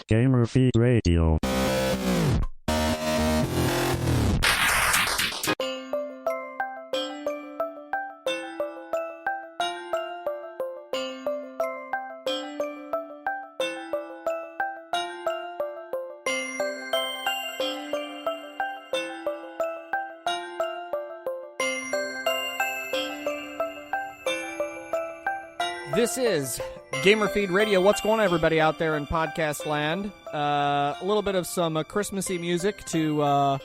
Gamer Feed Radio. This is Gamer Feed Radio. What's going on, everybody out there in podcast land? A little bit of some Christmassy music to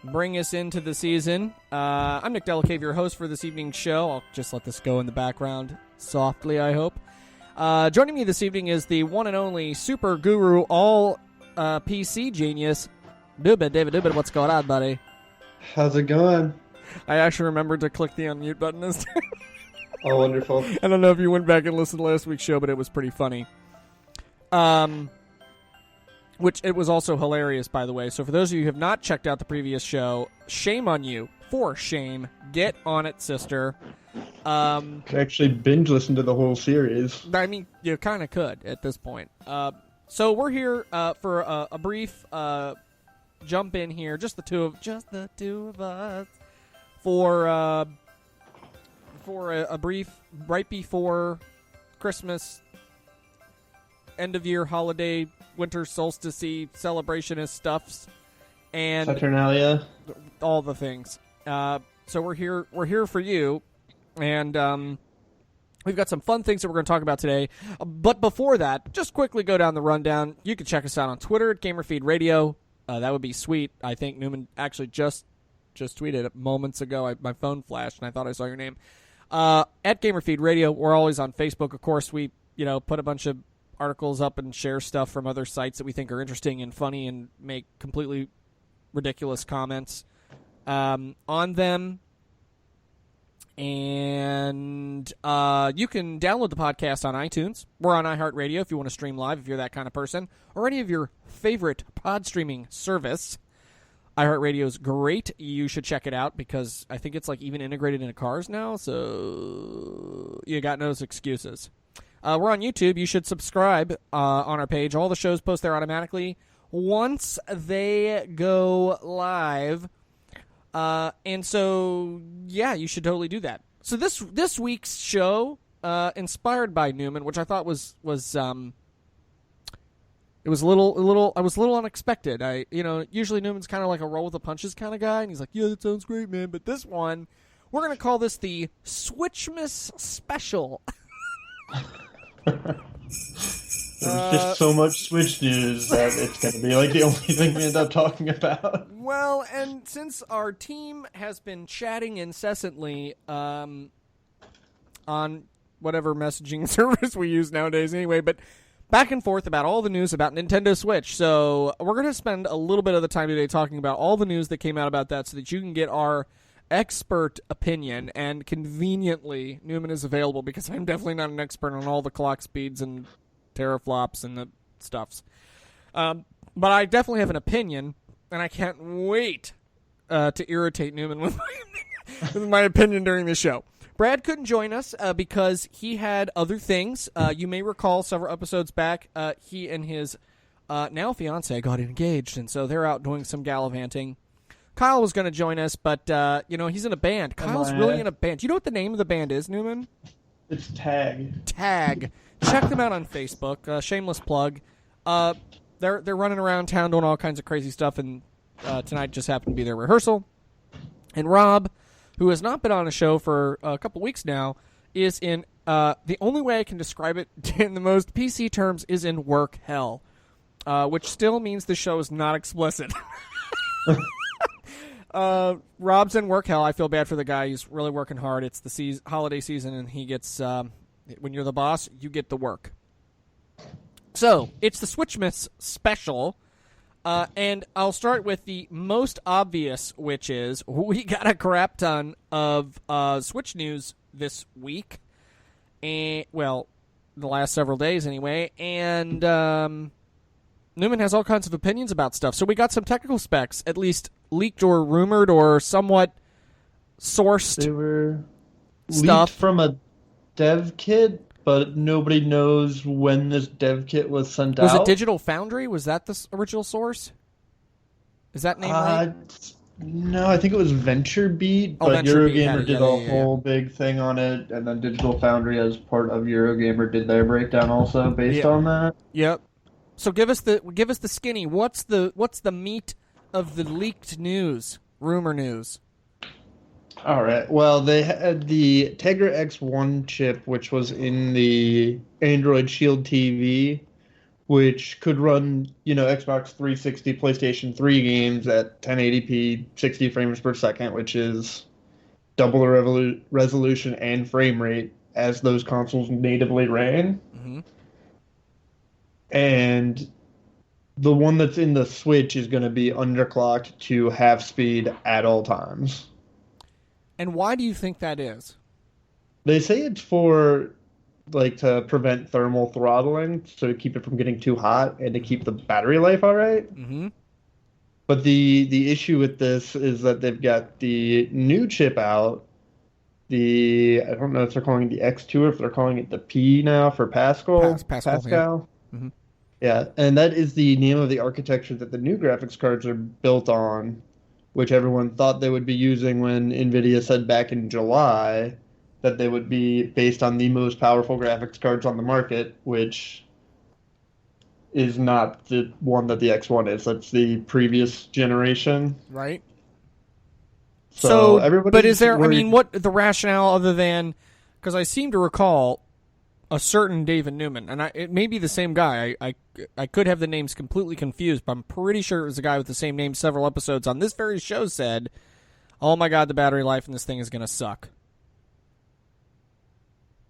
bring us into the season. I'm Nick Delacave, your host for this evening's show. I'll just let this go in the background softly, I hope. Joining me this evening is the one and only super guru, all PC genius, David Dubin. What's going on, buddy? How's it going? I actually remembered to click the unmute button this time. Oh, wonderful. I don't know if you went back and listened to last week's show, but it was pretty funny. Which it was also hilarious, by the way. So for those of you who have not checked out the previous show, shame on you. For shame. Get on it, sister. Could actually binge listen to the whole series. I mean, you kind of could at this point. So we're here for a brief jump in here, just the two of us, for a brief, right before Christmas, end of year holiday, winter solstice celebrationist stuffs, and Saturnalia, all the things. So we're here for you, and we've got some fun things that we're going to talk about today. But before that, just quickly go down the rundown. You can check us out on Twitter at GamerFeed Radio. That would be sweet. I think Newman actually just tweeted it moments ago. My phone flashed, and I thought I saw your name. At GamerFeed Radio, we're always on Facebook. Of course, we put a bunch of articles up and share stuff from other sites that we think are interesting and funny and make completely ridiculous comments on them. And you can download the podcast on iTunes. We're on iHeartRadio if you want to stream live, if you're that kind of person, or any of your favorite pod streaming service. iHeartRadio is great. You should check it out because I think it's like even integrated into cars now, so you got no excuses. We're on YouTube. You should subscribe on our page. All the shows post there automatically once they go live. And so, yeah, you should totally do that. So this week's show, inspired by Newman, which I thought was it was a little unexpected. Usually Newman's kind of like a roll with the punches kind of guy, and he's like, yeah, that sounds great, man. But this one, we're going to call this the Switchmas Special. There's just so much Switch news that it's going to be like the only thing we end up talking about. Well, and since our team has been chatting incessantly on whatever messaging service we use nowadays anyway, but back and forth about all the news about Nintendo Switch. So we're going to spend a little bit of the time today talking about all the news that came out about that so that you can get our expert opinion. And conveniently, Newman is available because I'm definitely not an expert on all the clock speeds and teraflops and the stuffs. But I definitely have an opinion, and I can't wait to irritate Newman with my opinion during the show. Brad couldn't join us because he had other things. You may recall several episodes back, he and his now fiance got engaged, and so they're out doing some gallivanting. Kyle was going to join us, but he's in a band. Kyle's really in a band. You know what the name of the band is, Newman? It's Tag. Tag. Check them out on Facebook. Shameless plug. They're running around town doing all kinds of crazy stuff, and tonight just happened to be their rehearsal. And Rob, who has not been on a show for a couple weeks now, is in, the only way I can describe it in the most PC terms is in work hell, which still means the show is not explicit. Rob's in work hell. I feel bad for the guy. He's really working hard. It's the holiday season, and he gets, when you're the boss, you get the work. So, it's the Switchmas Special. And I'll start with the most obvious, which is we got a crap ton of Switch news this week. And, well, the last several days anyway. And Newman has all kinds of opinions about stuff. So we got some technical specs, at least leaked or rumored or somewhat sourced. They were stuff leaked from a dev kit, but nobody knows when this dev kit was sent Was it out. Digital Foundry? Was that the original source? Is that name right? No, I think it was VentureBeat, Oh, but VentureBeat had Eurogamer it. Yeah, did yeah, a yeah, yeah. whole big thing on it, and then Digital Foundry, as part of Eurogamer, did their breakdown also based Yeah. on that. Yep. So give us the skinny. What's the meat of the leaked news, rumor news? All right. Well, they had the Tegra X1 chip, which was in the Android Shield TV, which could run, Xbox 360, PlayStation 3 games at 1080p, 60 frames per second, which is double the resolution and frame rate as those consoles natively ran. Mm-hmm. And the one that's in the Switch is going to be underclocked to half speed at all times. And why do you think that is? They say it's for to prevent thermal throttling, so to keep it from getting too hot and to keep the battery life all right. Mm-hmm. But the issue with this is that they've got the new chip out. I don't know if they're calling it the X2 or if they're calling it the P now for Pascal. Pascal. Yeah. Mm-hmm. Yeah, and that is the name of the architecture that the new graphics cards are built on, which everyone thought they would be using when NVIDIA said back in July that they would be based on the most powerful graphics cards on the market, which is not the one that the X1 is. That's the previous generation. Right. So but is there? worried. I mean, what the rationale other than? Because I seem to recall a certain David Newman, and it may be the same guy. I could have the names completely confused, but I'm pretty sure it was a guy with the same name. Several episodes on this very show said, "Oh my God, the battery life in this thing is going to suck."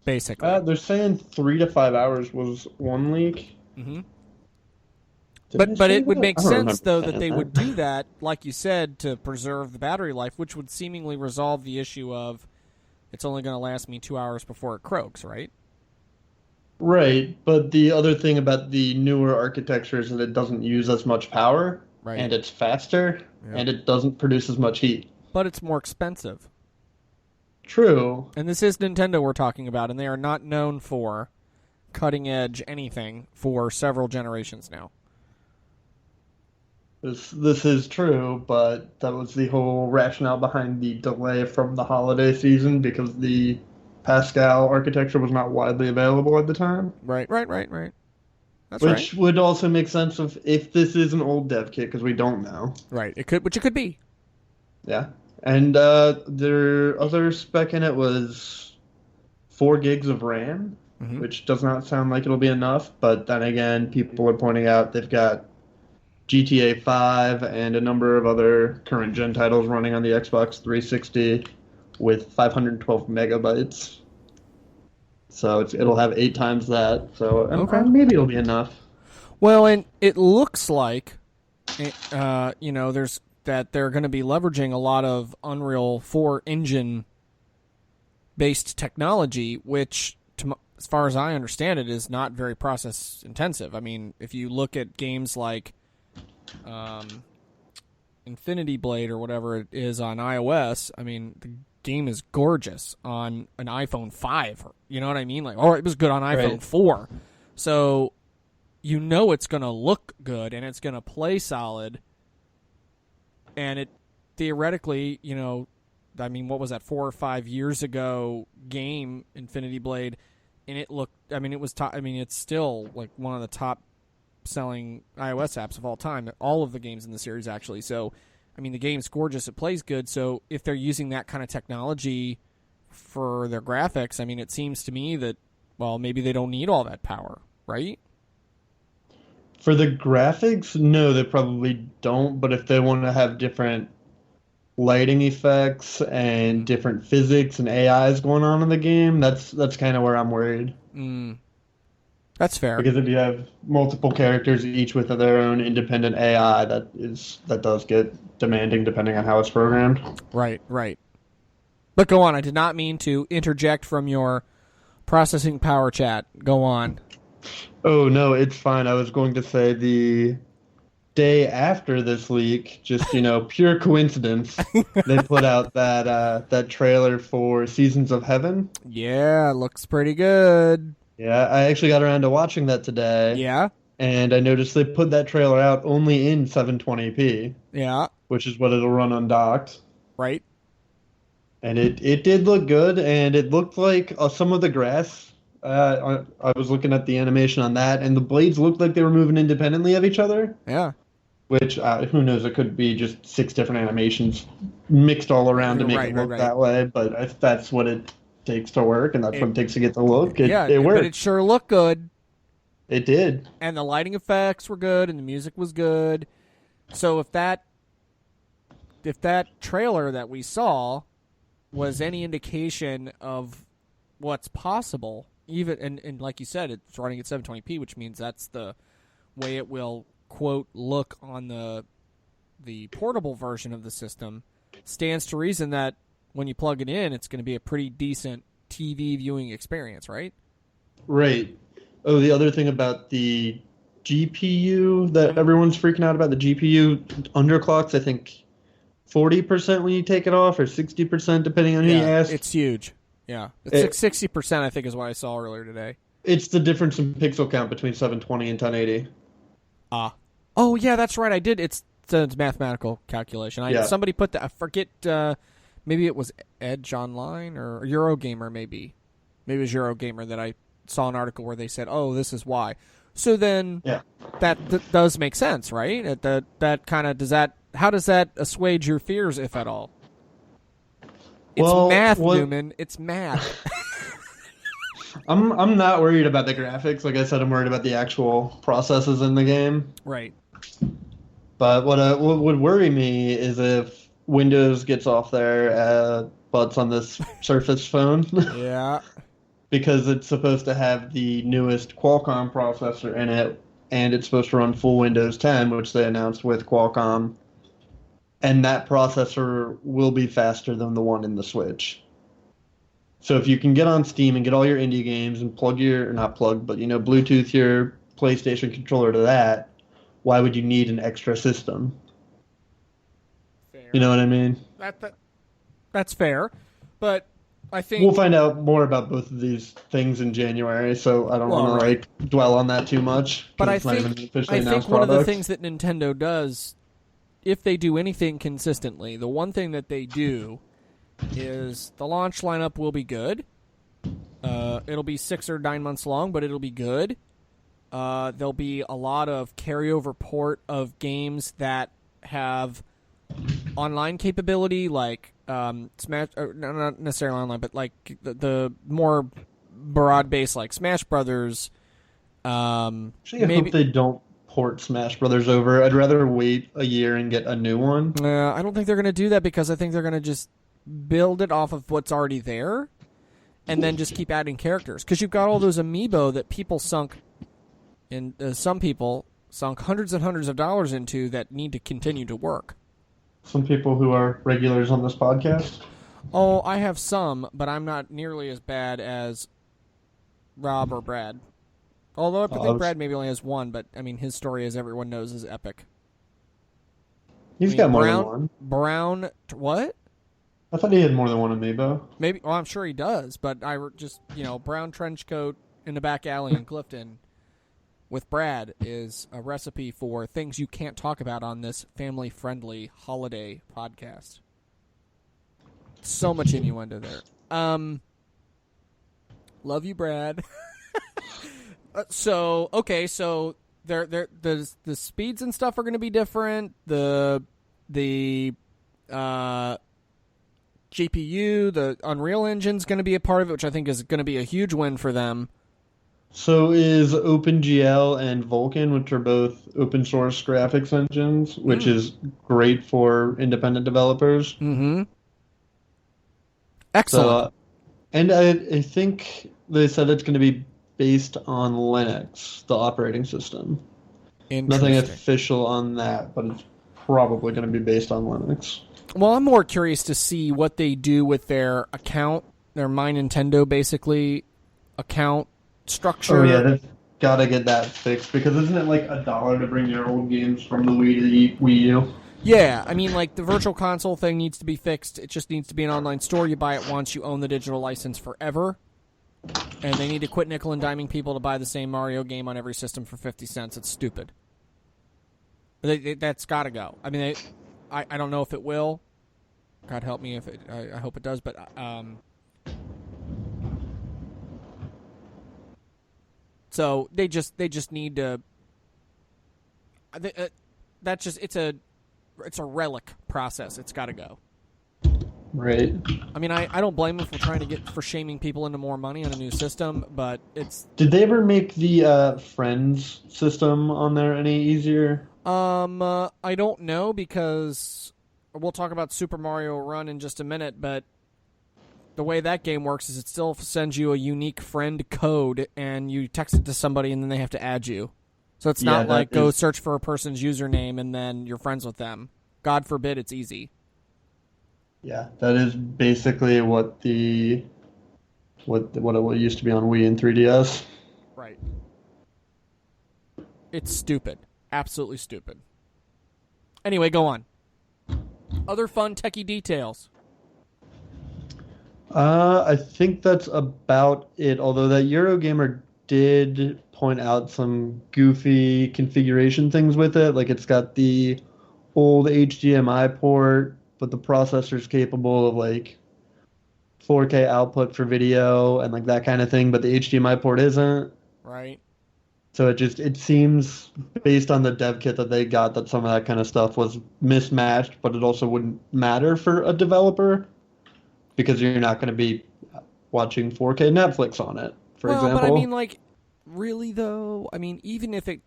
Basically, They're saying 3 to 5 hours was one leak. mm-hmm. Did But they but say it would that? make I don't sense remember though that saying they would do that, like you said, to preserve the battery life, which would seemingly resolve the issue of it's only going to last me 2 hours before it croaks, right? Right, but the other thing about the newer architecture is that it doesn't use as much power, Right. and it's faster, Yep. and it doesn't produce as much heat. But it's more expensive. True. And this is Nintendo we're talking about, and they are not known for cutting edge anything for several generations now. This is true, but that was the whole rationale behind the delay from the holiday season because the Pascal architecture was not widely available at the time. Right. That's Which would also make sense if this is an old dev kit because we don't know. right. Which it could be. Yeah. And their other spec in it was 4 gigs of RAM, Mm-hmm. which does not sound like it'll be enough. But then again, people are pointing out they've got GTA 5 and a number of other current gen titles running on the Xbox 360 with 512 megabytes. So it'll have 8 times that. So maybe it'll be enough. Well, and it looks like, there's that they're going to be leveraging a lot of Unreal 4 engine based technology, which, as far as I understand it, is not very process intensive. I mean, if you look at games like Infinity Blade or whatever it is on iOS, I mean, the game is gorgeous on an iPhone 5. You know what I mean? Or it was good on iPhone 4. So it's going to look good and it's going to play solid. And it theoretically, what was that, 4 or 5 years ago game, Infinity Blade, and it looked, it's still like one of the top selling iOS apps of all time, all of the games in the series actually. So, the game's gorgeous, it plays good. So if they're using that kind of technology for their graphics, it seems to me that, well, maybe they don't need all that power, right? For the graphics, no, they probably don't. But if they want to have different lighting effects and different physics and AIs going on in the game, that's kind of where I'm worried. That's fair. Because if you have multiple characters, each with their own independent AI, that does get demanding depending on how it's programmed. Right. But go on. I did not mean to interject from your processing power chat. Go on. Oh, no, it's fine. I was going to say day after this leak, just pure coincidence, they put out that trailer for Seasons of Heaven. Yeah, looks pretty good. Yeah, I actually got around to watching that today, Yeah, and I noticed they put that trailer out only in 720p, yeah, which is what it'll run undocked. right. And it did look good, and it looked like some of the grass. I was looking at the animation on that, and the blades looked like they were moving independently of each other. Yeah, Which who knows? It could be just 6 different animations mixed all around to make right, it look right. that way. But if that's what it takes to work, and that's what it takes to get the look, yeah, it worked. but it sure looked good, It did. and the lighting effects were good, and the music was good. So if that trailer that we saw was any indication of what's possible, even and like you said, it's running at 720p, which means that's the way it will quote look on the portable version of the system. Stands to reason that when you plug it in, it's going to be a pretty decent TV viewing experience, right? Right. Oh, the other thing about the GPU that everyone's freaking out about, the GPU underclocks, I think 40% when you take it off, or 60% depending on who you ask. It's huge. Yeah, it's 60%. I think is what I saw earlier today. It's the difference in pixel count between 720 and 1080. Oh yeah, that's right. I did. It's mathematical calculation. Somebody put that. I forget. Maybe it was Edge Online or Eurogamer. Maybe it was Eurogamer that I saw an article where they said, "Oh, this is why." So then, that does make sense, right? That kind of does that. How does that assuage your fears, if at all? It's math, Newman. It's math. I'm not worried about the graphics. Like I said, I'm worried about the actual processes in the game. Right. But what would worry me is if Windows gets off their butts on this Surface phone. Yeah. Because it's supposed to have the newest Qualcomm processor in it, and it's supposed to run full Windows 10, which they announced with Qualcomm. And that processor will be faster than the one in the Switch. So if you can get on Steam and get all your indie games and Bluetooth your PlayStation controller to that, why would you need an extra system? Fair. You know what I mean? That's fair, but I think we'll find out more about both of these things in January, so I don't want to dwell on that too much. But I think one of the things that Nintendo does, if they do anything consistently, the one thing that they do is the launch lineup will be good. It'll be 6 or 9 months long, but it'll be good. There'll be a lot of carryover port of games that have online capability, like Smash, or not necessarily online, but like the more broad-based, like Smash Brothers. Actually, I hope they don't port Smash Brothers over. I'd rather wait a year and get a new one. I don't think they're going to do that because I think they're going to just build it off of what's already there and then just keep adding characters. Because you've got all those amiibo that people sunk, and some people sunk hundreds and hundreds of dollars into that need to continue to work. Some people who are regulars on this podcast? Oh, I have some, but I'm not nearly as bad as Rob or Brad. Although I think Brad maybe only has one, but I mean his story, as everyone knows, is epic. He's got more than one. Brown, what? I thought he had more than one amiibo. Maybe. Well, I'm sure he does, but I just brown trench coat in the back alley in Clifton with Brad is a recipe for things you can't talk about on this family-friendly holiday podcast. So much innuendo there. Love you, Brad. So the speeds and stuff are going to be different. The GPU, the Unreal Engine's going to be a part of it, which I think is going to be a huge win for them. So is OpenGL and Vulkan, which are both open source graphics engines, which is great for independent developers. Mm-hmm. Excellent. So, and I think they said it's going to be based on Linux, the operating system. Nothing official on that, but it's probably going to be based on Linux. Well, I'm more curious to see what they do with their account, their My Nintendo, basically, account structure. Oh, yeah, gotta get that fixed because isn't it like $1 to bring your old games from the Wii to the Wii U? Yeah, I mean, like, the virtual console thing needs to be fixed. It just needs to be an online store. You buy it once, you own the digital license forever. And they need to quit nickel and diming people to buy the same Mario game on every system for 50 cents. It's stupid. That's got to go. I mean, I don't know if it will. God help me if it. I hope it does, but so they just need to. That's just it's a relic process. It's got to go. Right. I mean, I don't blame them for shaming people into more money on a new system, but it's. Did they ever make the Friends system on there any easier? I don't know because we'll talk about Super Mario Run in just a minute, but the way that game works is it still sends you a unique friend code, and you text it to somebody, and then they have to add you. So it's not like go search for a person's username and then you're friends with them. God forbid it's easy. Yeah, that is basically what it used to be on Wii and 3DS. Right. It's stupid. Absolutely stupid. Anyway, go on. Other fun techie details. I think that's about it. Although that Eurogamer did point out some goofy configuration things with it. Like it's got the old HDMI port, but the processor's capable of like 4K output for video and like that kind of thing, but the HDMI port isn't. Right. So it seems based on the dev kit that they got that some of that kind of stuff was mismatched, but it also wouldn't matter for a developer because you're not going to be watching 4K Netflix on it, for example. But I mean, like, really though, I mean, even if it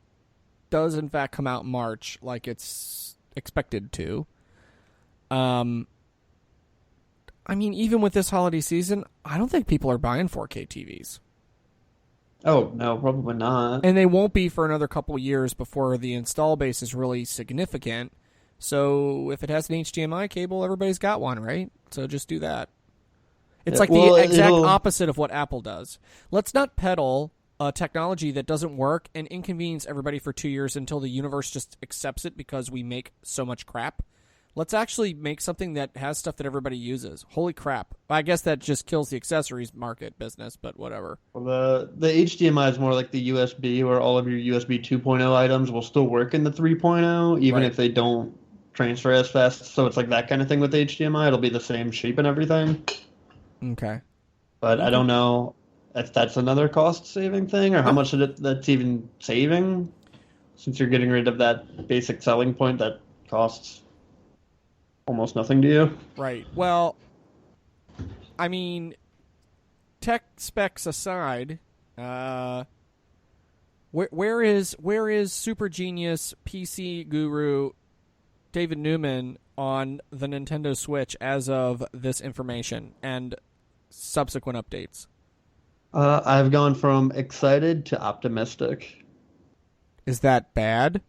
does in fact come out in March, like it's expected to, I mean, even with this holiday season, I don't think people are buying 4K TVs. Oh, no, probably not. And they won't be for another couple years before the install base is really significant. So if it has an HDMI cable, everybody's got one, right? So just do that. It's the exact opposite of what Apple does. Let's not peddle a technology that doesn't work and inconvenience everybody for 2 years until the universe just accepts it because we make so much crap. Let's actually make something that has stuff that everybody uses. Holy crap. I guess that just kills the accessories market business, but whatever. Well, the HDMI is more like the USB, where all of your USB 2.0 items will still work in the 3.0, even if they don't transfer as fast. So it's like that kind of thing with HDMI. It'll be the same shape and everything. Okay. But I don't know if that's another cost-saving thing, or how much that's even saving, since you're getting rid of that basic selling point that costs almost nothing to you. Right. Well, I mean, tech specs aside, where is super genius PC guru David Newman on the Nintendo Switch as of this information and subsequent updates? I've gone from excited to optimistic. Is that bad?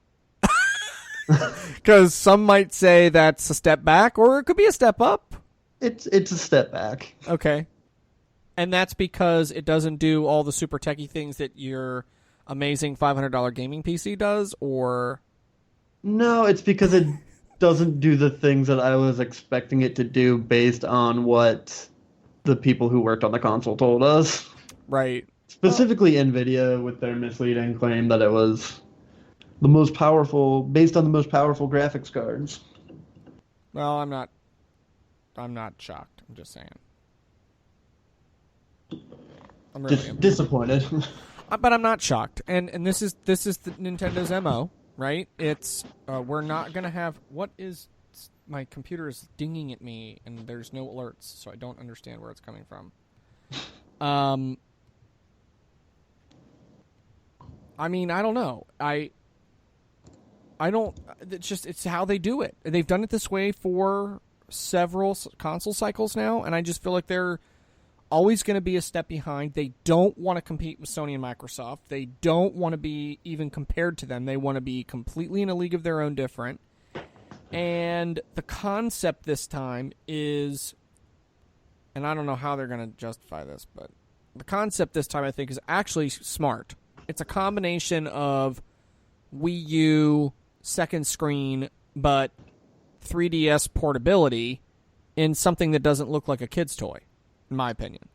Because some might say that's a step back, or it could be a step up. It's a step back. Okay. And that's because it doesn't do all the super techie things that your amazing $500 gaming PC does, or... No, it's because it doesn't do the things that I was expecting it to do based on what the people who worked on the console told us. Right. Specifically NVIDIA with their misleading claim that it was the most powerful, based on the most powerful graphics cards. Well, I'm not shocked. I'm just saying. I'm really disappointed. But I'm not shocked. And this is the Nintendo's MO, right? It's we're not going to have my computer is dinging at me and there's no alerts, so I don't understand where it's coming from. I mean, I don't know. I don't. It's how they do it. They've done it this way for several console cycles now, and I just feel like they're always going to be a step behind. They don't want to compete with Sony and Microsoft. They don't want to be even compared to them. They want to be completely in a league of their own, different. And the concept this time is, and I don't know how they're going to justify this, but the concept this time I think is actually smart. It's a combination of Wii U second screen, but 3DS portability in something that doesn't look like a kid's toy, in my opinion.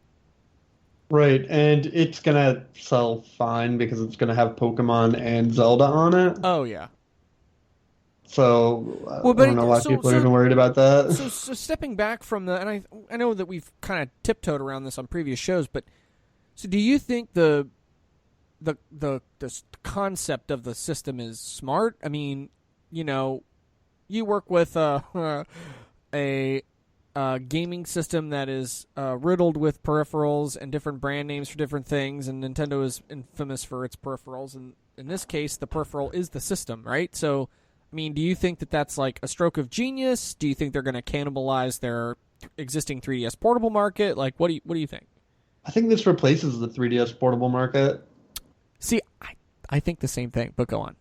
Right, and it's gonna sell fine because it's gonna have Pokemon and Zelda on it. Oh, yeah. So Well, I don't know why people are even worried about that. So stepping back from and I know that we've kind of tiptoed around this on previous shows, but so do you think the concept of the system is smart? I mean, you work with a gaming system that is riddled with peripherals and different brand names for different things, and Nintendo is infamous for its peripherals, and in this case, the peripheral is the system, right? So, I mean, do you think that that's like a stroke of genius? Do you think they're going to cannibalize their existing 3DS portable market? Like, what do you think? I think this replaces the 3DS portable market. See, I think the same thing, but go on.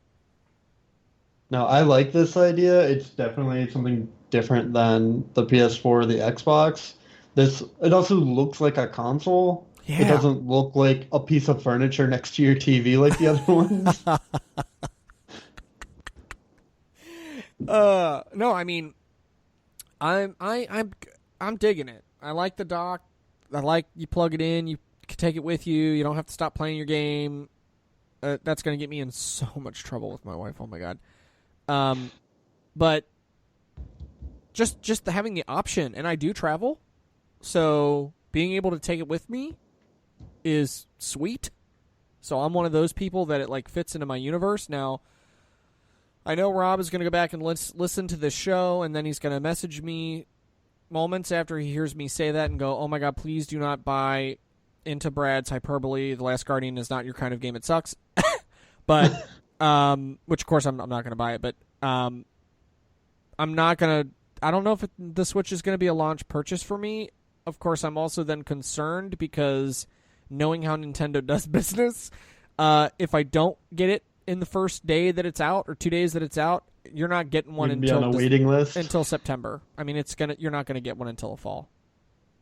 Now, I like this idea. It's definitely something different than the PS4 or the Xbox. It also looks like a console. Yeah. It doesn't look like a piece of furniture next to your TV like the other ones. No, I mean, I'm digging it. I like the dock. I like you plug it in, you can take it with you. You don't have to stop playing your game. That's going to get me in so much trouble with my wife. Oh my god. But just having the option, and I do travel, so being able to take it with me is sweet. So I'm one of those people that it like fits into my universe. Now, I know Rob is going to go back and listen to this show, and then he's going to message me moments after he hears me say that and go, "Oh my god, please do not buy into Brad's hyperbole. The Last Guardian is not your kind of game. It sucks." But which of course I'm not going to buy it, but I'm not going to. I don't know if the Switch is going to be a launch purchase for me. Of course, I'm also then concerned because knowing how Nintendo does business, if I don't get it in the first day that it's out or 2 days that it's out, you're not getting one until on a waiting list until September. I mean, you're not going to get one until the fall.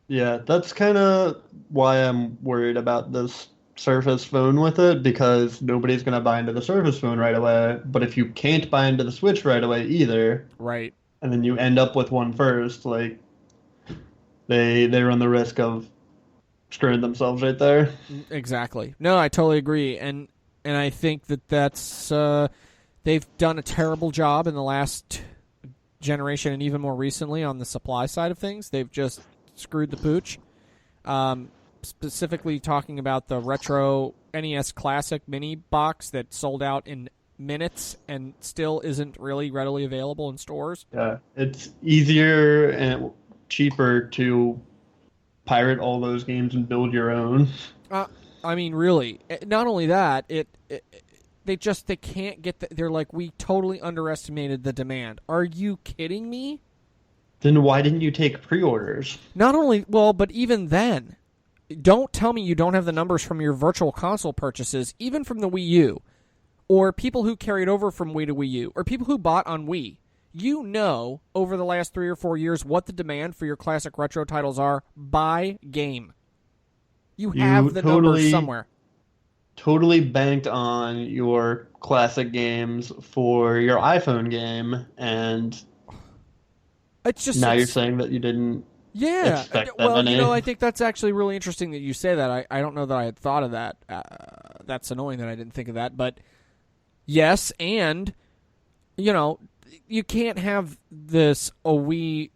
Yeah, that's kind of why I'm worried about this Surface phone with it, because nobody's going to buy into the Surface phone right away. But if you can't buy into the Switch right away either, right, and then you end up with one first, like they run the risk of screwing themselves right there. Exactly. No, I totally agree, and I think that's they've done a terrible job in the last generation and even more recently on the supply side of things. They've just screwed the pooch. Specifically talking about the retro NES Classic mini box that sold out in minutes and still isn't really readily available in stores. Yeah, it's easier and cheaper to pirate all those games and build your own. I mean, really. Not only that, they can't get they're like, we totally underestimated the demand. Are you kidding me? Then why didn't you take pre-orders? Not only, well, but even then, don't tell me you don't have the numbers from your virtual console purchases, even from the Wii U, or people who carried over from Wii to Wii U, or people who bought on Wii. You know, over the last 3 or 4 years, what the demand for your classic retro titles are by game. You have the numbers somewhere. Totally banked on your classic games for your iPhone game, and it's just now you're saying that you didn't. Yeah, well, I think that's actually really interesting that you say that. I don't know that I had thought of that. That's annoying that I didn't think of that. But yes, and, you can't have this, we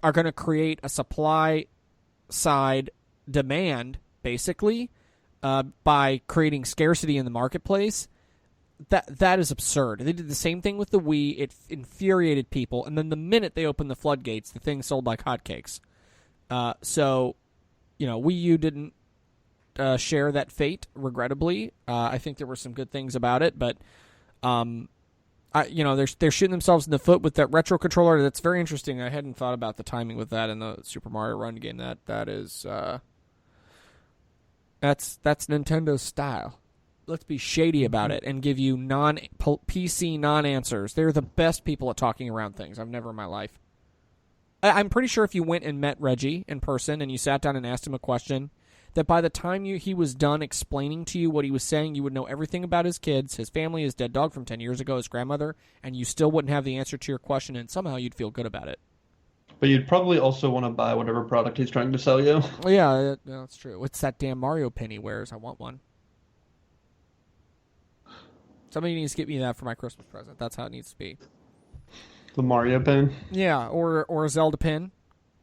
are going to create a supply side demand, basically, by creating scarcity in the marketplace. That is absurd. They did the same thing with the Wii. It infuriated people, and then the minute they opened the floodgates, the thing sold like hotcakes. So, Wii U didn't share that fate, regrettably. I think there were some good things about it, but they're shooting themselves in the foot with that retro controller. That's very interesting. I hadn't thought about the timing with that in the Super Mario Run game. That is that's Nintendo's style. Let's be shady about it and give you PC non-answers. They're the best people at talking around things I've never in my life. I'm pretty sure if you went and met Reggie in person and you sat down and asked him a question, that by the time he was done explaining to you what he was saying, you would know everything about his kids, his family, his dead dog from 10 years ago, his grandmother, and you still wouldn't have the answer to your question, and somehow you'd feel good about it. But you'd probably also want to buy whatever product he's trying to sell you. Yeah, that's true. It's that damn Mario pin he wears. I want one. Somebody needs to get me that for my Christmas present. That's how it needs to be. The Mario pin? Yeah, or a Zelda pin.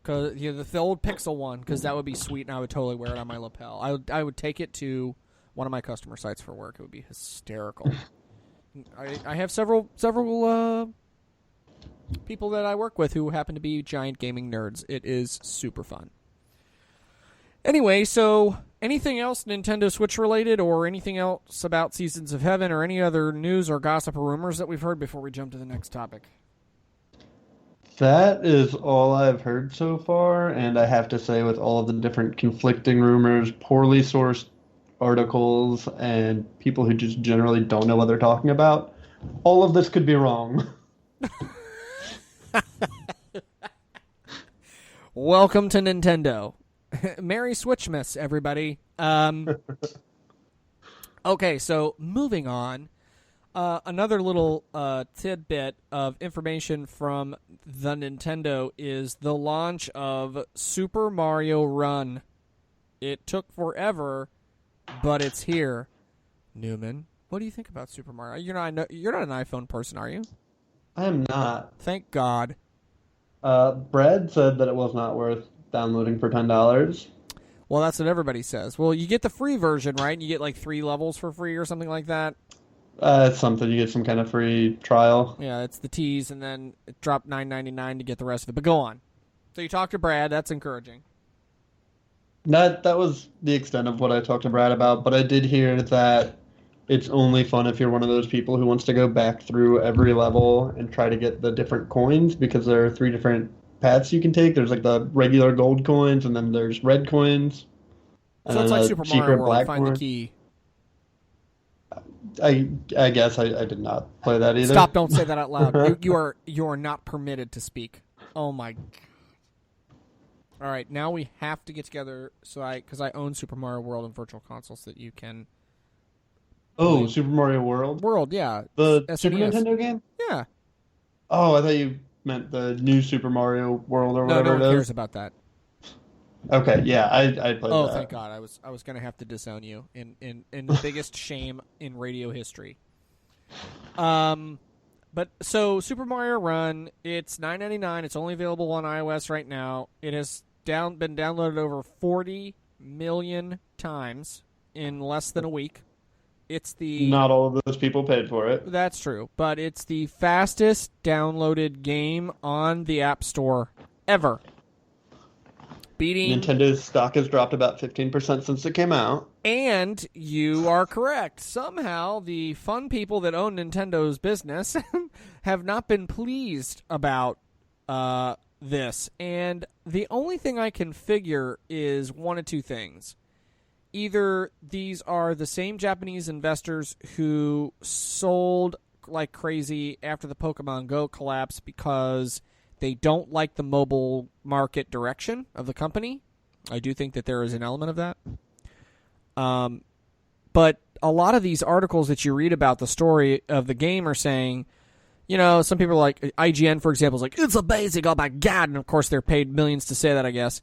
Cause, the old Pixel one, because that would be sweet, and I would totally wear it on my lapel. I would take it to one of my customer sites for work. It would be hysterical. I have several people that I work with who happen to be giant gaming nerds. It is super fun. Anyway, so anything else Nintendo Switch related, or anything else about Seasons of Heaven, or any other news or gossip or rumors that we've heard before we jump to the next topic? That is all I've heard so far, and I have to say, with all of the different conflicting rumors, poorly sourced articles, and people who just generally don't know what they're talking about, all of this could be wrong. Welcome to Nintendo. Merry Switchmas, everybody. Okay, so moving on. Another little tidbit of information from the Nintendo is the launch of Super Mario Run. It took forever, but it's here. Newman, what do you think about Super Mario? You're not an iPhone person, are you? I am not. Thank God. Brad said that it was not worth downloading for $10. Well, that's what everybody says. Well, you get the free version, right? You get like 3 levels for free or something like that. It's something. You get some kind of free trial. Yeah, it's the tease, and then it dropped $9.99 to get the rest of it. But go on. So you talked to Brad. That's encouraging. That was the extent of what I talked to Brad about, but I did hear that it's only fun if you're one of those people who wants to go back through every level and try to get the different coins, because there are 3 different paths you can take. There's like the regular gold coins, and then there's red coins. So it's like Super Mario World, find the key. I guess I did not play that either. Stop! Don't say that out loud. You are not permitted to speak. Oh my God! All right, now we have to get together because I own Super Mario World and Virtual Console, so that you can. Oh, play. Super Mario World. World, yeah. The Super Nintendo game. Yeah. Oh, I thought you meant the new Super Mario World or whatever. No one cares about that. Okay, yeah, I played that. Oh, thank God! I was gonna have to disown you in the biggest shame in radio history. But so Super Mario Run, it's $9.99. It's only available on iOS right now. It has been downloaded over 40 million times in less than a week. Not all of those people paid for it. That's true, but it's the fastest downloaded game on the App Store ever. Nintendo's stock has dropped about 15% since it came out. And you are correct. Somehow, the fun people that own Nintendo's business have not been pleased about this. And the only thing I can figure is one of two things. Either these are the same Japanese investors who sold like crazy after the Pokemon Go collapse because they don't like the mobile market direction of the company. I do think that there is an element of that. But a lot of these articles that you read about the story of the game are saying, some people are like, IGN, for example, is like, it's a basic, oh my God. And of course, they're paid millions to say that, I guess.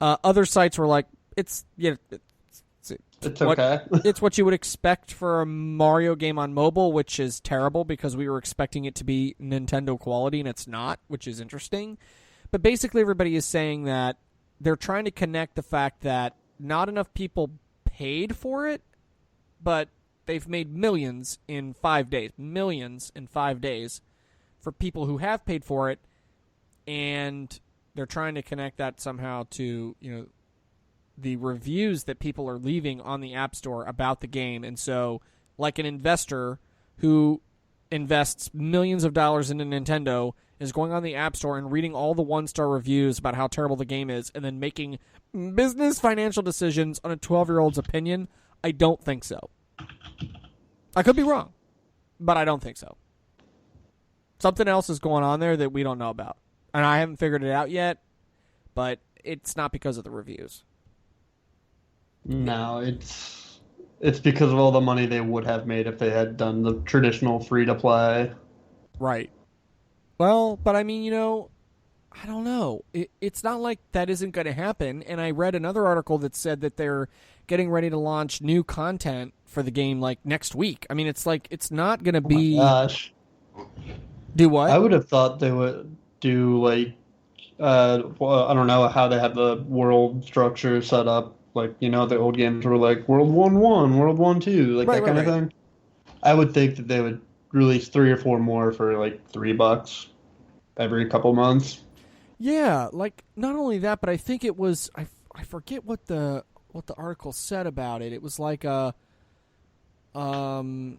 Other sites were like, it's okay. It's what you would expect for a Mario game on mobile, which is terrible because we were expecting it to be Nintendo quality, and it's not, which is interesting. But basically everybody is saying that they're trying to connect the fact that not enough people paid for it, but they've made millions in 5 days. Millions in 5 days for people who have paid for it, and they're trying to connect that somehow to, the reviews that people are leaving on the App Store about the game. And so, like an investor who invests millions of dollars into Nintendo is going on the App Store and reading all the 1-star reviews about how terrible the game is and then making business financial decisions on a 12-year-old's opinion, I don't think so. I could be wrong, but I don't think so. Something else is going on there that we don't know about. And I haven't figured it out yet, but it's not because of the reviews. No, it's because of all the money they would have made if they had done the traditional free to play. Right. Well, but I mean, I don't know. It's not like that isn't going to happen. And I read another article that said that they're getting ready to launch new content for the game like next week. I mean, it's like it's not going to Oh my be gosh. do I what? would have thought they would do like well, I don't know how they have the world structure set up. Like, the old games were like World 1-1, World 1-2, like Right, that right, kind of right. thing. I would think that they would release three or four more for like $3 every couple months. Yeah, like not only that, but I think it was I forget what the article said about it. It was like um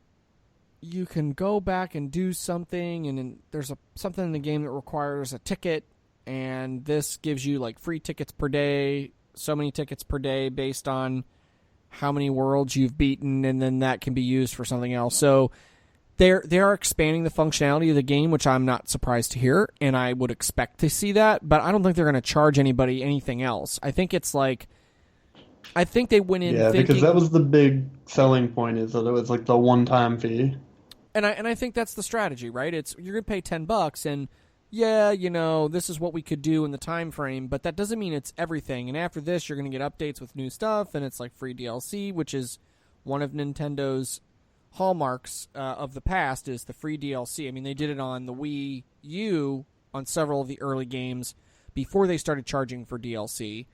you can go back and do something, and then there's something in the game that requires a ticket, and this gives you like free tickets per day, so many tickets per day based on how many worlds you've beaten, and then that can be used for something else. So they are expanding the functionality of the game, which I'm not surprised to hear, and I would expect to see that. But I don't think they're going to charge anybody anything else. I think they went in Yeah, because that thinking, was the big selling point is that it was like the one-time fee. and I think that's the strategy, right? It's you're going to pay $10, and yeah, this is what we could do in the time frame, but that doesn't mean it's everything. And after this, you're going to get updates with new stuff, and it's like free DLC, which is one of Nintendo's hallmarks of the past is the free DLC. I mean, they did it on the Wii U on several of the early games before they started charging for DLC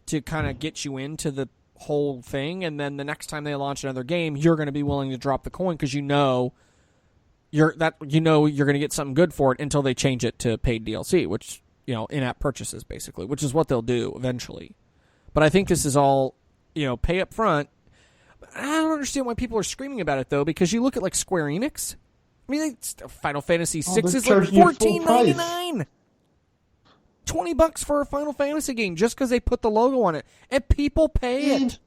to kind of get you into the whole thing, and then the next time they launch another game, you're going to be willing to drop the coin because you're going to get something good for it until they change it to paid DLC, which in-app purchases basically, which is what they'll do eventually. But I think this is all pay up front. I don't understand why people are screaming about it though, because you look at like Square Enix. I mean, Final Fantasy Oh, VI they're is like charging you full price. $14.99. $20 for a Final Fantasy game just because they put the logo on it, and people pay And it.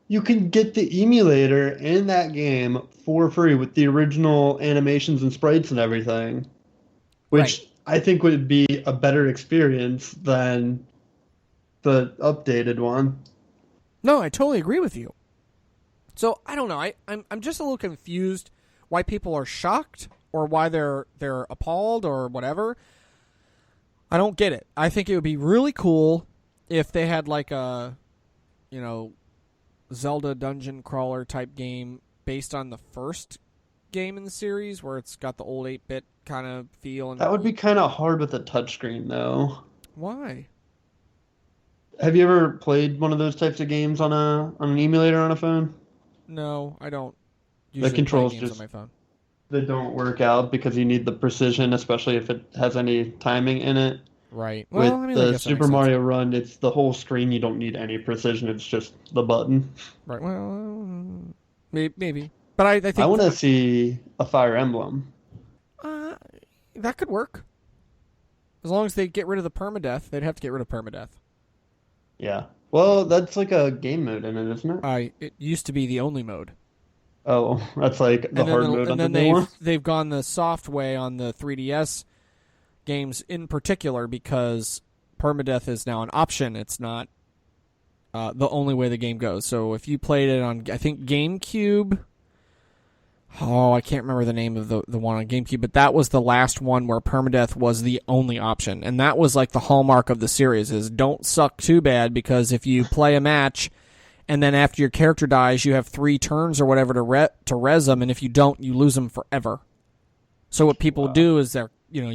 you can get the emulator in that game for free with the original animations and sprites and everything, Right. which I think would be a better experience than the updated one. No, I totally agree with you. So I don't know. I'm just a little confused why people are shocked or why they're appalled or whatever. I don't get it. I think it would be really cool if they had like a you know Zelda dungeon crawler type game based on the first game in the series, where it's got the old 8-bit kind of feel. That would And be kind of hard with a touchscreen, though. why? Have you ever played one of those types of games on an emulator on a phone? No, I don't The usually play controls games on just my phone. they don't work out because you need the precision, especially if it has any timing in it. Right. Well, I With mean, I the guess that Super makes sense. Mario Run, it's the whole screen. You don't need any precision. It's just the button. Right. Well, maybe. But I I think want to see a Fire Emblem. uh, that could work. As long as they get rid of the permadeath, they'd have to get rid of permadeath. Yeah. Well, that's like a game mode in it, isn't it? It used to be the only mode, Oh, that's like the and then hard mode on and the then new one. they've gone the soft way on the 3DS games in particular, because permadeath is now an option. It's not the only way the game goes. So if you played it on, I think GameCube. Oh, I can't remember the name of the one on GameCube, but that was the last one where permadeath was the only option, and that was like the hallmark of the series: is don't suck too bad, because if you play a match and then after your character dies, you have 3 turns or whatever to res them, and if you don't, you lose them forever. So what people Wow. do is you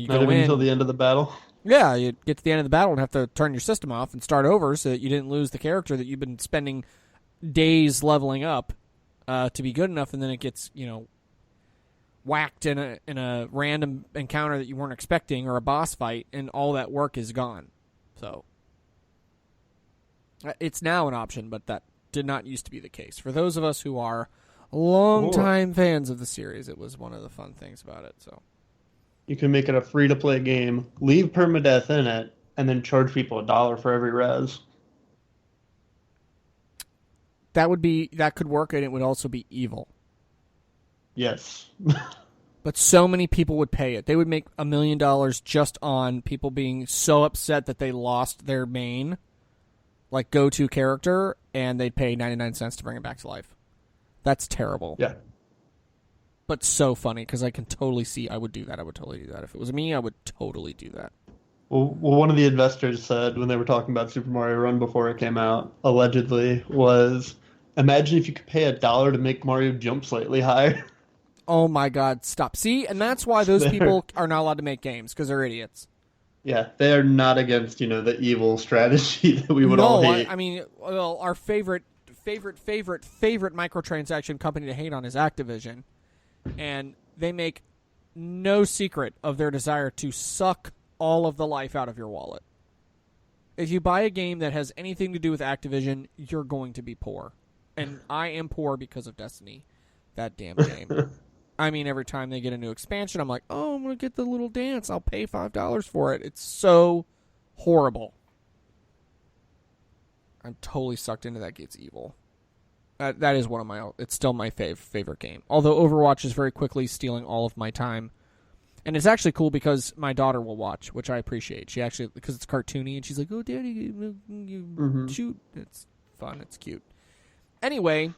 Not go even until in, the end of the battle. yeah, you get to the end of the battle and have to turn your system off and start over so that you didn't lose the character that you've been spending days leveling up to be good enough, and then it gets whacked in a random encounter that you weren't expecting, or a boss fight, and all that work is gone. So it's now an option, but that did not used to be the case. For those of us who are Or longtime fans of the series, it was one of the fun things about it. So you can make it a free-to-play game, leave permadeath in it, and then charge people $1 for every res. that could work, and it would also be evil. Yes. But so many people would pay it. They would make $1 million just on people being so upset that they lost their main. like go-to character, and they'd pay 99 cents to bring it back to life. That's terrible. Yeah. But so funny, because I can totally see I would do that. I would totally do that. If it was me, I would totally do that. Well, one of the investors said when they were talking about Super Mario Run before it came out, allegedly, was imagine if you could pay $1 to make Mario jump slightly higher. Oh my God, stop. See, and that's why those people are not allowed to make games, because they're idiots. Yeah, they are not against, the evil strategy that we would all hate. I mean, well, our favorite microtransaction company to hate on is Activision. And they make no secret of their desire to suck all of the life out of your wallet. If you buy a game that has anything to do with Activision, you're going to be poor. And I am poor because of Destiny, that damn game. I mean, every time they get a new expansion, I'm like, oh, I'm going to get the little dance. I'll pay $5 for it. It's so horrible. I'm totally sucked into that. It's evil. That is one of my... It's still my favorite game. Although Overwatch is very quickly stealing all of my time. And it's actually cool because my daughter will watch, which I appreciate. She actually... Because it's cartoony, and she's like, oh, Daddy, you shoot. It's fun. It's cute. Anyway,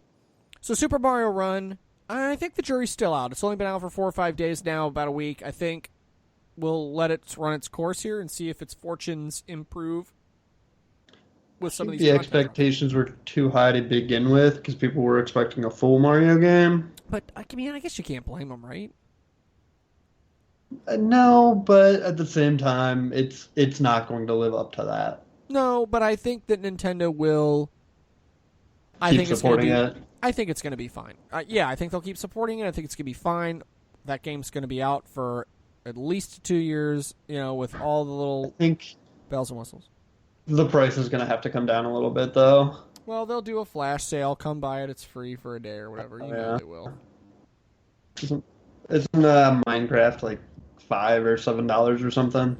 so Super Mario Run, I think the jury's still out. It's only been out for 4 or 5 days now, about a week. I think we'll let it run its course here and see if its fortunes improve. With some of these expectations were too high to begin with because people were expecting a full Mario game. But I guess you can't blame them, right? No, but at the same time, it's not going to live up to that. No, but I think that Nintendo will. I think it's going to be fine. Yeah, I think they'll keep supporting it. I think it's going to be fine. That game's going to be out for at least 2 years. With all the little bells and whistles. The price is going to have to come down a little bit, though. Well, they'll do a flash sale. Come buy it. It's free for a day or whatever. You know they will. Isn't Minecraft like $5 or $7 or something?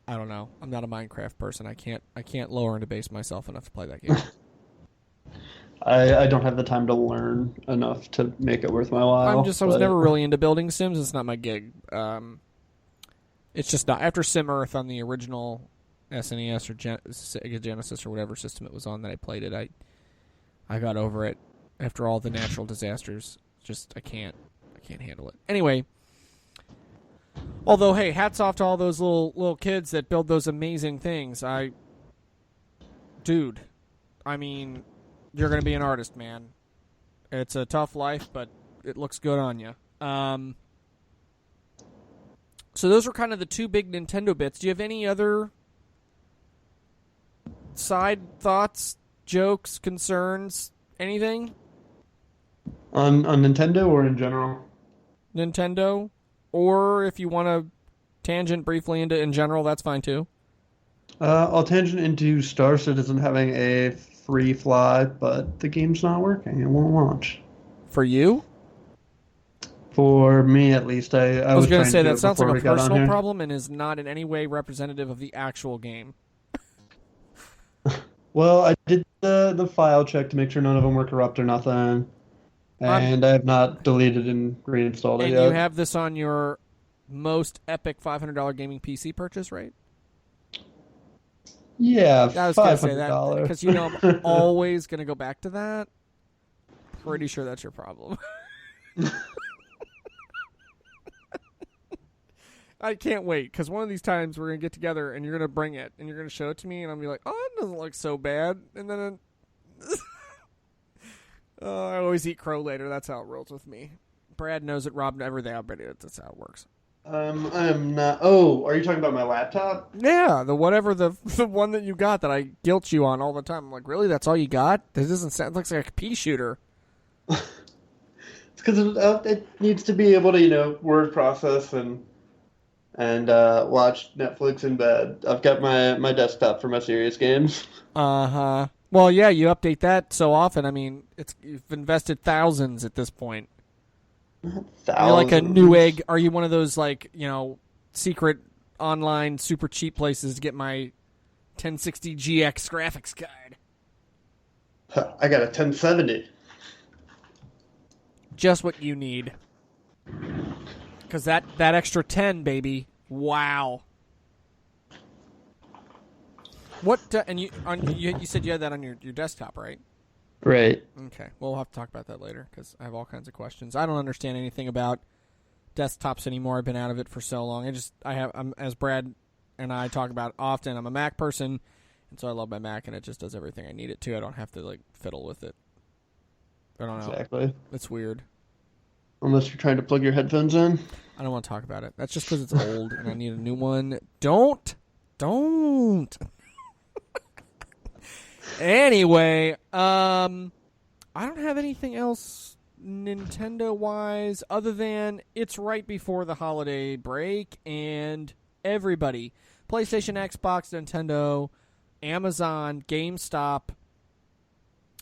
I don't know. I'm not a Minecraft person. I can't lower and debase myself enough to play that game. I don't have the time to learn enough to make it worth my while. I was never really into building Sims. It's not my gig. It's just not. After Sim Earth on the original SNES or Sega Genesis or whatever system it was on that I played it, I got over it after all the natural disasters. Just I can't handle it. Anyway, although hey, hats off to all those little kids that build those amazing things. Dude, I mean, you're gonna be an artist, man. It's a tough life, but it looks good on you. So those are kind of the two big Nintendo bits. Do you have any other side thoughts, jokes, concerns, anything? On Nintendo or in general? Nintendo. Or if you want to tangent briefly into in general, that's fine too. I'll tangent into Star Citizen having a free fly, but the game's not working. It won't launch. For you? For me, at least. I was going to say that sounds like a personal problem and is not in any way representative of the actual game. Well, I did the file check to make sure none of them were corrupt or nothing, and I have not deleted and reinstalled it yet. And you have this on your most epic $500 gaming PC purchase, right? Yeah, I was going to say that because I'm always going to go back to that. Pretty sure that's your problem. I can't wait, because one of these times we're going to get together and you're going to bring it and you're going to show it to me and I'll be like, oh, it doesn't look so bad. And then I always eat crow later. That's how it rolls with me. Brad knows it. Rob never. That's how it works. I'm not. Oh, are you talking about my laptop? Yeah, the one that you got that I guilt you on all the time. I'm like, really? That's all you got? This doesn't sound. It looks like a pea shooter. It's because it needs to be able to, word process and watch Netflix in bed. I've got my desktop for my serious games. Uh-huh. Well, yeah, you update that so often. I mean, you've invested thousands at this point. Thousands. You're like a new egg. Are you one of those, secret online super cheap places to get my 1060 GX graphics card? I got a 1070. Just what you need. Because that extra 10, baby. Wow. What? And you said you had that on your desktop, right? Right. Okay. Well, we'll have to talk about that later because I have all kinds of questions. I don't understand anything about desktops anymore. I've been out of it for so long. I'm as Brad and I talk about often. I'm a Mac person, and so I love my Mac, and it just does everything I need it to. I don't have to like fiddle with it. I don't know. Exactly. It's weird. Unless you're trying to plug your headphones in. I don't want to talk about it. That's just because it's old and I need a new one. Don't. Anyway, I don't have anything else Nintendo-wise other than it's right before the holiday break and everybody, PlayStation, Xbox, Nintendo, Amazon, GameStop,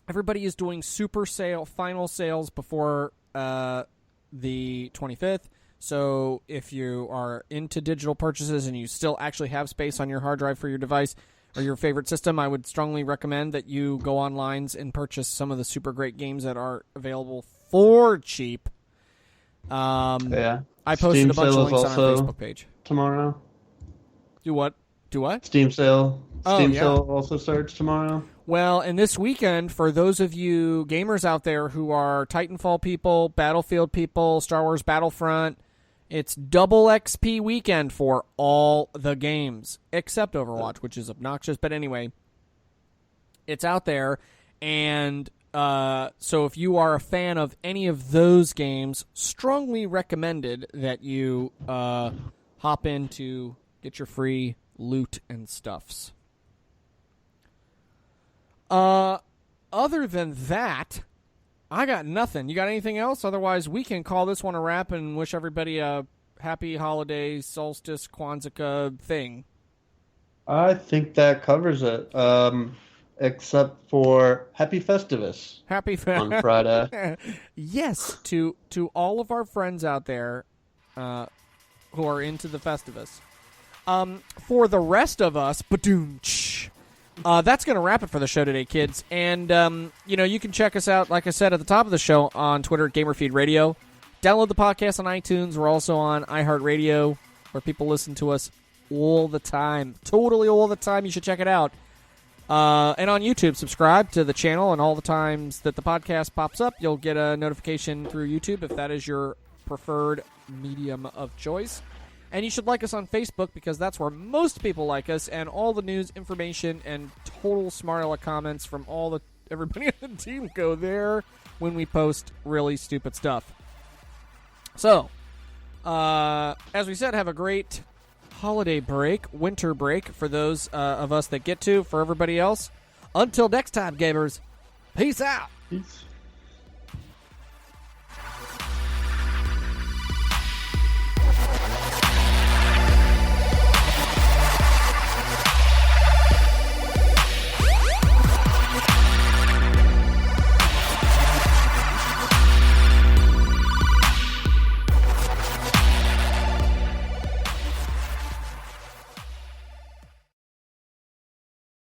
everybody is doing final sales before the 25th. So if you are into digital purchases and you still actually have space on your hard drive for your device or your favorite system, I would strongly recommend that you go online and purchase some of the super great games that are available for cheap. Yeah. I posted Steam a bunch of links on our Facebook page. Tomorrow. Do what? Steam sale. Steam sale also starts tomorrow. Well, and this weekend, for those of you gamers out there who are Titanfall people, Battlefield people, Star Wars Battlefront, it's double XP weekend for all the games, except Overwatch, which is obnoxious. But anyway, it's out there. And so if you are a fan of any of those games, strongly recommended that you hop in to get your free loot and stuffs. Other than that, I got nothing. You got anything else? Otherwise, we can call this one a wrap and wish everybody a happy holiday, solstice, Kwanzaa thing. I think that covers it. Except for Happy Festivus. On Friday. Yes, to all of our friends out there who are into the Festivus. For the rest of us, badoom-ch. That's going to wrap it for the show today, kids. And, you can check us out, like I said, at the top of the show on Twitter, GamerFeed Radio. Download the podcast on iTunes. We're also on iHeartRadio, where people listen to us all the time. Totally all the time. You should check it out. And on YouTube, subscribe to the channel, and all the times that the podcast pops up, you'll get a notification through YouTube if that is your preferred medium of choice. And you should like us on Facebook because that's where most people like us, and all the news, information, and total smart aleck comments from everybody on the team go there when we post really stupid stuff. So, as we said, have a great holiday break, winter break for those of us that get to. For everybody else, until next time, gamers, peace out. Peace.